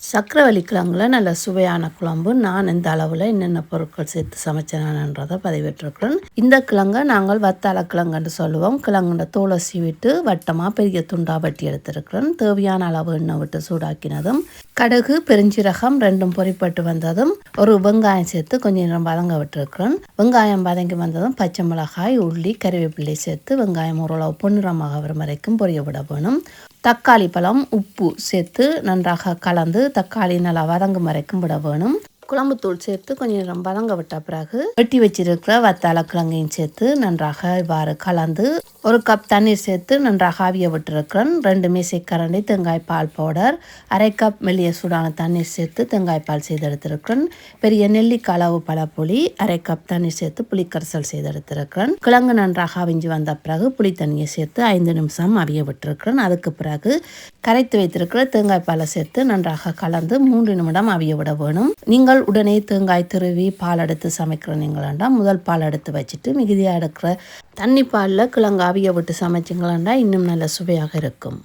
சக்கரவள்ளி கிழங்குல நல்ல சுவையான குழம்பு நான் இந்த அளவில் என்னென்ன பொருட்கள் சேர்த்து சமைச்சேன்றதை பதிவிட்டிருக்கிறேன். இந்த கிழங்கை நாங்கள் வத்தாள கிழங்குன்னு சொல்லுவோம். கிழங்குண்ட தோலை சீவிட்டு வட்டமாக பெரிய துண்டா வட்டி எடுத்திருக்கிறேன். தேவையான அளவு எண்ணெய் விட்டு சூடாக்கினதும் கடுகு பெருஞ்சீரகம் ரெண்டும் பொரிப்பட்டு வந்ததும் ஒரு வெங்காயம் சேர்த்து கொஞ்சம் நேரம் வதங்க விட்டுருக்கிறேன். வெங்காயம் வதங்கி வந்ததும் பச்சை மிளகாய் உள்ளி கறிவேப்பிலை சேர்த்து வெங்காயம் ஓரளவு பொன்னிறமாக வரும் வரைக்கும் பொரிய விட வேணும். தக்காளி பழம் உப்பு சேர்த்து நன்றாக கலந்து தக்காளி நல்லா வதங்கும் வரைக்கும் விட வேணும். குழம்புத்தூள் சேர்த்து கொஞ்சம் நேரம் வதங்க விட்ட பிறகு வெட்டி வச்சிருக்கிற வத்தாள கிழங்கையும் சேர்த்து நன்றாக இவ்வாறு கலந்து ஒரு கப் தண்ணீர் சேர்த்து நன்றாக ஆவிய விட்டுருக்கிறேன். 2 மேசைக்கரண்டி தேங்காய் பால் பவுடர், அரை கப் மெல்லிய சூடான தண்ணீர் சேர்த்து தேங்காய் பால் செய்தெடுத்திருக்கிறேன். பெரிய நெல்லிக்காய் அளவு பழப்புளி, அரை கப் தண்ணீர் சேர்த்து புளிக்கரைசல் செய்தெடுத்திருக்கிறேன். கிழங்கு நன்றாக அவிஞ்சு வந்த பிறகு புளி தண்ணியை சேர்த்து 5 நிமிஷம் அவிய விட்டுருக்கிறேன். அதுக்கு பிறகு கரைத்து வைத்திருக்கிற தேங்காய் பாலை சேர்த்து நன்றாக கலந்து 3 நிமிடம் அவிய விட வேணும். நீங்கள் உடனே தேங்காய் திருவி பால் எடுத்து சமைக்கிறீங்களா முதல் பால் எடுத்து வச்சுட்டு மிகுதியாக எடுக்கிற தண்ணி பாலில் கிழங்கு அவிய விட்டு சமைச்சிங்களாண்டா இன்னும் நல்ல சுவையாக இருக்கும்.